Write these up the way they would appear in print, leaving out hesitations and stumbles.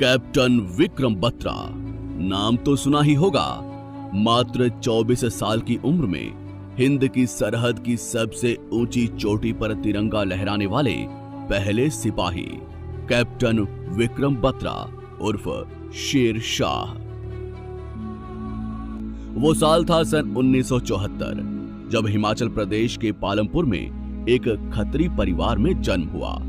Captain Vikram Batra, नाम तो सुना ही होगा। मात्र 24 साल की उम्र में हिंद की सरहद की सबसे ऊंची चोटी पर तिरंगा लहराने वाले पहले सिपाही कैप्टन विक्रम बत्रा उर्फ शेर शाह। वो साल था सन 1974, जब हिमाचल प्रदेश के पालमपुर में एक खत्री परिवार में जन्म हुआ।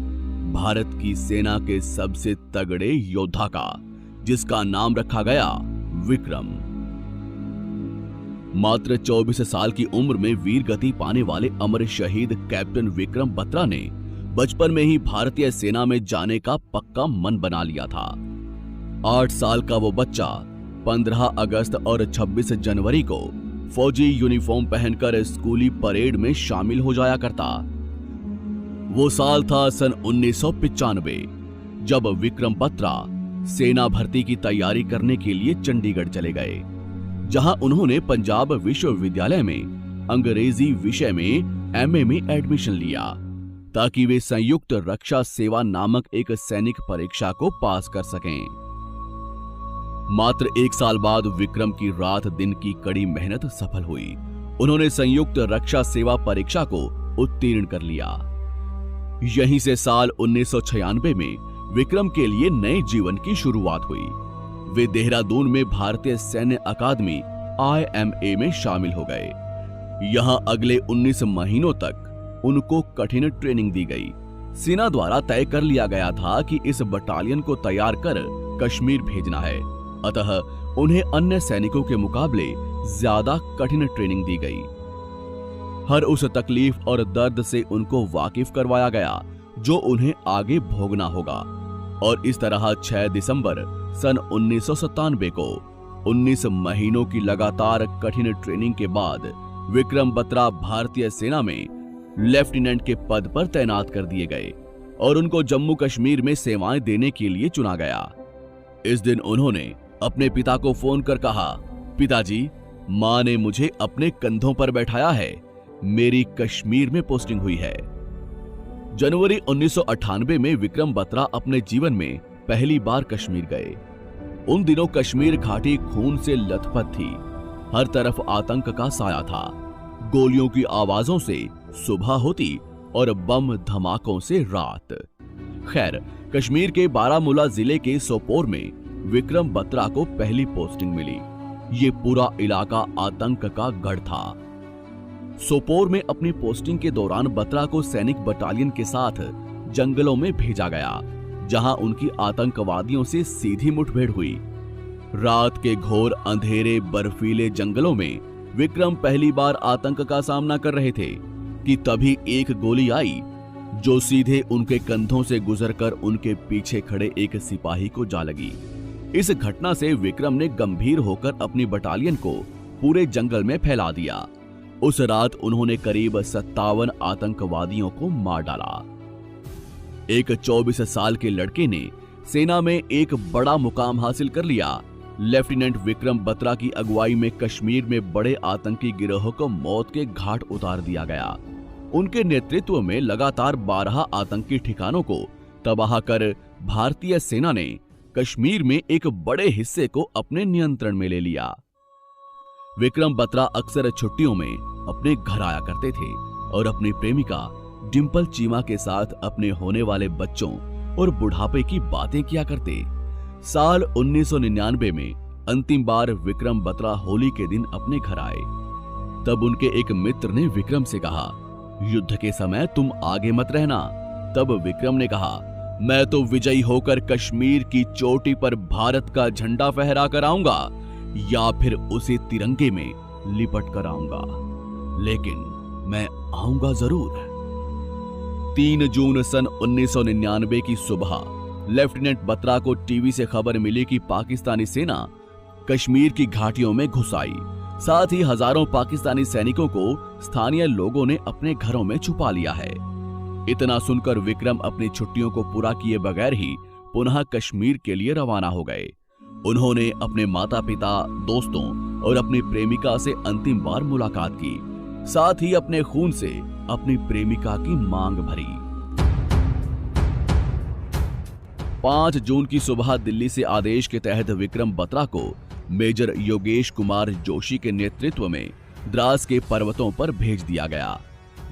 भारत की सेना के सबसे तगड़े योद्धा का, जिसका नाम रखा गया विक्रम। मात्र 24 साल की उम्र में वीर गति पाने वाले अमर शहीद कैप्टन विक्रम बत्रा ने बचपन में ही भारतीय सेना में जाने का पक्का मन बना लिया था। 8 साल का वो बच्चा 15 अगस्त और 26 जनवरी को फौजी यूनिफॉर्म पहनकर स्कूली परेड में शामिल हो जाया करता। वो साल था सन 1995, जब विक्रम बत्रा सेना भर्ती की तैयारी करने के लिए चंडीगढ़ चले गए, जहां उन्होंने पंजाब विश्वविद्यालय में अंग्रेजी विषय में एमए में एडमिशन लिया, ताकि वे संयुक्त रक्षा सेवा नामक एक सैनिक परीक्षा को पास कर सकें। मात्र 1 साल बाद विक्रम की रात दिन की कड़ी मेहनत सफल हुई। उन्होंने संयुक्त रक्षा सेवा परीक्षा को उत्तीर्ण कर लिया। यहीं से साल 1996 में विक्रम के लिए नए जीवन की शुरुआत हुई। वे देहरादून में भारतीय सैन्य अकादमी IMA में शामिल हो गए। यहां अगले 19 महीनों तक उनको कठिन ट्रेनिंग दी गई। सेना द्वारा तय कर लिया गया था कि इस बटालियन को तैयार कर कश्मीर भेजना है, अतः उन्हें अन्य सैनिकों के मुकाबले ज्यादा कठिन ट्रेनिंग दी गई। हर उस तकलीफ और दर्द से उनको वाकिफ करवाया गया जो उन्हें आगे भोगना होगा। और इस तरह 6 दिसंबर सन 1997 को 19 महीनों की लगातार कठिन ट्रेनिंग के बाद विक्रम बत्रा भारतीय सेना में लेफ्टिनेंट के पद पर तैनात कर दिए गए और उनको जम्मू कश्मीर में सेवाएं देने के लिए चुना गया। इस दिन उन्होंने अपने पिता को फोन कर कहा, पिताजी, मां ने मुझे अपने कंधों पर बैठाया है, मेरी कश्मीर में पोस्टिंग हुई है। जनवरी 1998 में विक्रम बत्रा अपने जीवन में पहली बार कश्मीर गए। उन दिनों कश्मीर घाटी खून से लथपथ थी। हर तरफ आतंक का साया था। गोलियों की आवाजों से सुबह होती और बम धमाकों से रात। खैर, कश्मीर के बारामूला जिले के सोपोर में विक्रम बत्रा को पहली पोस्टिंग मिली। ये पूरा इलाका आतंक का गढ़ था। सोपोर में अपनी पोस्टिंग के दौरान बत्रा को सैनिक बटालियन के साथ जंगलों में भेजा गया, जहां उनकी आतंकवादियों से सीधी मुठभेड़ हुई। रात के घोर अंधेरे बर्फीले जंगलों में विक्रम पहली बार आतंक का सामना कर रहे थे कि तभी एक गोली आई, जो सीधे उनके कंधों से गुजरकर उनके पीछे खड़े एक सिपाही को जा लगी। इस घटना से विक्रम ने गंभीर होकर अपनी बटालियन को पूरे जंगल में फैला दिया। उस रात उन्होंने करीब 57 आतंकवादियों को मार डाला। एक 24 साल के लड़के ने सेना में एक बड़ा मुकाम हासिल कर लिया। लेफ्टिनेंट विक्रम बत्रा की अगुवाई में कश्मीर में बड़े आतंकी गिरोह को मौत के घाट उतार दिया गया। उनके नेतृत्व में लगातार 12 आतंकी ठिकानों को तबाह कर भारतीय सेना ने कश्मीर में एक बड़े हिस्से को अपने नियंत्रण में ले लिया। विक्रम बत्रा अक्सर छुट्टियों में अपने घर आया करते थे और अपनी प्रेमिका डिंपल चीमा के साथ अपने होने वाले बच्चों और बुढ़ापे की बातें किया करते। साल 1999 में अंतिम बार विक्रम बत्रा होली के दिन अपने घर आए। तब उनके एक मित्र ने विक्रम से कहा, युद्ध के समय तुम आगे मत रहना। तब विक्रम ने कहा, मैं तो विजयी होकर कश्मीर की चोटी पर भारत का झंडा फहरा कर आऊंगा या फिर उसे तिरंगे में लिपट कर आऊंगा, लेकिन मैं आऊंगा जरूर। 3 जून सन 1999 की सुबह लेफ्टिनेंट बत्रा को टीवी से खबर मिली कि पाकिस्तानी सेना कश्मीर की घाटियों में घुस आई। साथ ही हजारों पाकिस्तानी सैनिकों को स्थानीय लोगों ने अपने घरों में छुपा लिया है। इतना सुनकर विक्रम अपनी छुट्टियों को पूरा किए बगैर ही पुनः कश्मीर के लिए रवाना हो गए। उन्होंने अपने माता पिता, दोस्तों और अपनी प्रेमिका से अंतिम बार मुलाकात की। साथ ही अपने खून से अपनी प्रेमिका की मांग भरी। 5 जून की सुबह दिल्ली से आदेश के तहत विक्रम बत्रा को मेजर योगेश कुमार जोशी के नेतृत्व में द्रास के पर्वतों पर भेज दिया गया।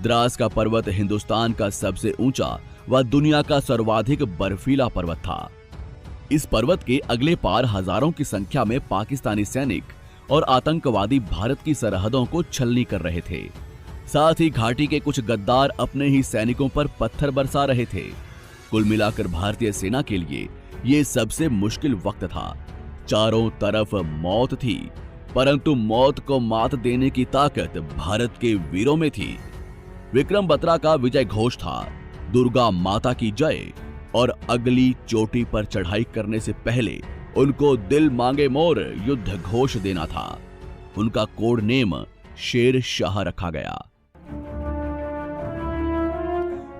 द्रास का पर्वत हिंदुस्तान का सबसे ऊंचा व दुनिया का सर्वाधिक बर्फीला पर्वत था। इस पर्वत के अगले पार हजारों की संख्या में पाकिस्तानी सैनिक और आतंकवादी भारत की सरहदों को छलनी कर रहे थे। साथ ही घाटी के कुछ गद्दार अपने ही सैनिकों पर पत्थर बरसा रहे थे। कुल मिलाकर भारतीय सेना के लिए ये सबसे मुश्किल वक्त था। चारों तरफ मौत थी, परंतु मौत को मात देने की ताकत भारत के वीरों में थी। विक्रम बत्रा का विजय घोष था, दुर्गा माता की जय, और अगली चोटी पर चढ़ाई करने से पहले उनको दिल मांगे मोर युद्ध घोष देना था। उनका कोड नेम शेर शाह रखा गया।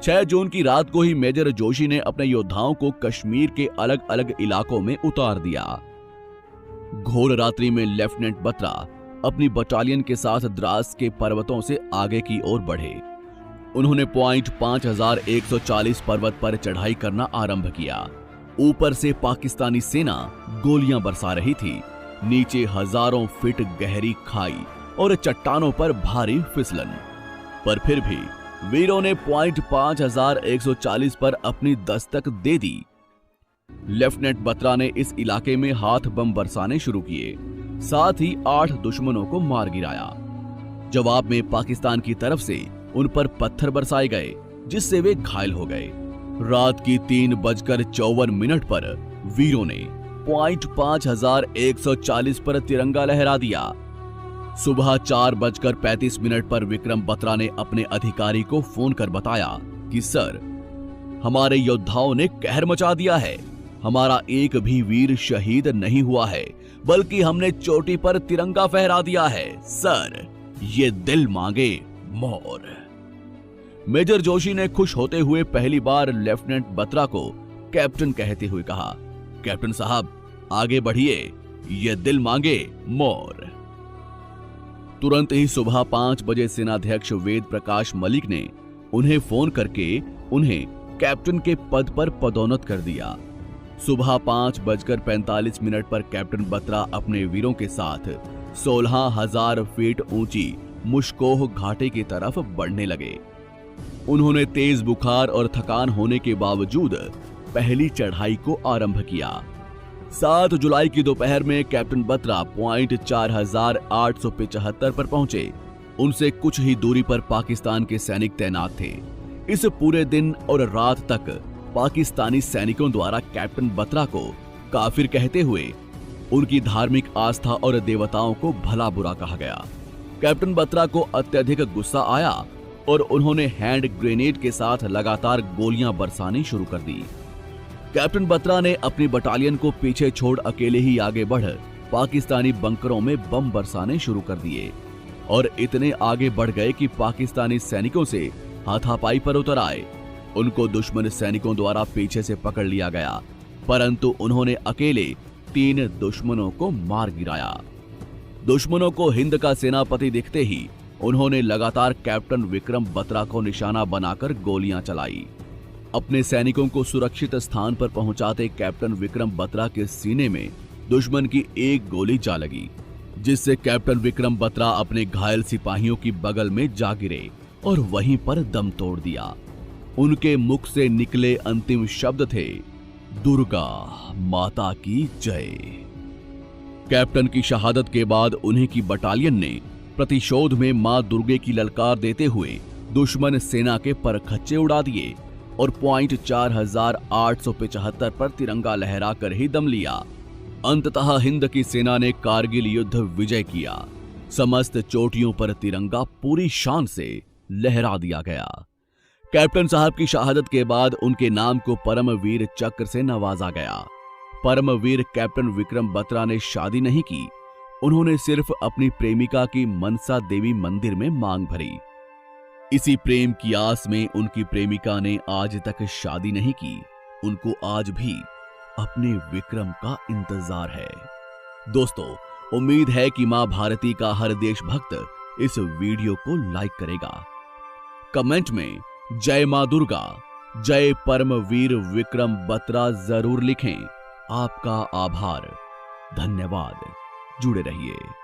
6 जून की रात को ही मेजर जोशी ने अपने योद्धाओं को कश्मीर के अलग अलग इलाकों में उतार दिया। घोर रात्रि में लेफ्टिनेंट बत्रा अपनी बटालियन के साथ द्रास के पर्वतों से आगे की ओर बढ़े। उन्होंने पॉइंट 5140 पर्वत पर चढ़ाई करना आरंभ किया। ऊपर से पाकिस्तानी सेना गोलियां बरसा रही थी। नीचे हजारों फीट गहरी खाई और चट्टानों पर भारी फिसलन, पर फिर भी वीरों ने पॉइंट 5140 पर अपनी दस्तक दे दी। लेफ्टिनेंट बत्रा ने इस इलाके में हाथ बम बरसाने शुरू किए, साथ ही 8 दुश्मनों को मार गिराया। जवाब में पाकिस्तान की तरफ से उन पर पत्थर बरसाए गए, जिससे वे घायल हो गए। रात की 3:54 पर वीरों ने पॉइंट 5140 पर तिरंगा लहरा दिया। सुबह 4:35 पर विक्रम बत्रा ने अपने अधिकारी को फोन कर बताया कि सर, हमारे योद्धाओं ने कहर मचा दिया है। हमारा एक भी वीर शहीद नहीं हुआ है, बल्कि हमने चोटी पर तिरंगा फहरा दिया है। सर, ये दिल मांगे मोर। मेजर जोशी ने खुश होते हुए पहली बार लेफ्टिनेंट बत्रा को कैप्टन कहते हुए कहा, कैप्टन साहब आगे बढ़िए, ये दिल मांगे मोर। तुरंत ही सुबह 5 बजे सेनाध्यक्ष वेद प्रकाश मलिक ने उन्हें फोन करके उन्हें कैप्टन के पद पर पदोन्नत कर दिया। सुबह 5:45 पर कैप्टन बत्रा अपने वीरों के साथ 16,000 फीट ऊंची मुश्कोह घाटी की तरफ बढ़ने लगे। उन्होंने तेज बुखार और थकान होने के बावजूद पहली चढ़ाई को आरंभ किया। 7 जुलाई की दोपहर में कैप्टन बत्रा पॉइंट 4875 पर पहुंचे। उनसे कुछ ही दूरी पर पाकिस्तान के सैनिक तैनात थे। इस पूरे दिन और रात तक पाकिस्तानी सैनिकों द्वारा कैप्टन बत्रा को काफिर कहते हुए उनकी धार्मिक आस्था और देवताओं को भला बुरा कहा गया। कैप्टन बत्रा को अत्यधिक गुस्सा आया और उन्होंने हैंड ग्रेनेड के साथ लगातार गोलियां बरसानी शुरू कर दी। कैप्टन बत्रा ने अपनी बटालियन को पीछे छोड़ अकेले ही आगे बढ़ पाकिस्तानी बंकरों में बम बरसाने शुरू कर दिए और इतने आगे बढ़ गए कि पाकिस्तानी सैनिकों से हाथापाई पर उतर आए। उनको दुश्मन सैनिकों द्वारा पीछे से पकड़ लिया गया, परंतु उन्होंने अकेले 3 दुश्मनों को मार गिराया। दुश्मनों को हिंद का सेनापति दिखते ही उन्होंने लगातार कैप्टन विक्रम बत्रा को निशाना बनाकर गोलियां चलाई। अपने सैनिकों को सुरक्षित स्थान पर पहुंचाते कैप्टन विक्रम बत्रा के सीने में दुश्मन की एक गोली जा लगी, जिससे कैप्टन विक्रम बत्रा अपने घायल सिपाहियों की बगल में जा गिरे और वहीं पर दम तोड़ दिया। उनके मुख से निकले अंतिम शब्द थे, दुर्गा माता की जय। कैप्टन की शहादत के बाद उन्हीं की बटालियन ने प्रतिशोध में मां दुर्गे की ललकार देते हुए दुश्मन सेना के परखच्चे उड़ा दिए और पॉइंट 4875 पर तिरंगा लहराकर ही दम लिया। अंततः हिंद की सेना ने कारगिल युद्ध विजय किया। समस्त चोटियों पर तिरंगा पूरी शान से लहरा दिया गया। कैप्टन साहब की शहादत के बाद उनके नाम को परमवीर चक्र से नवाजा गया। परमवीर कैप्टन विक्रम बत्रा ने शादी नहीं की, उन्होंने सिर्फ अपनी प्रेमिका की मनसा देवी मंदिर में मांग भरी। इसी प्रेम की आस में उनकी प्रेमिका ने आज तक शादी नहीं की। उनको आज भी अपने विक्रम का इंतजार है। दोस्तों, उम्मीद है कि मां भारती का हर देशभक्त इस वीडियो को लाइक करेगा। कमेंट में जय मां दुर्गा जय परमवीर विक्रम बत्रा जरूर लिखें। आपका आभार, धन्यवाद। जुड़े रहिए।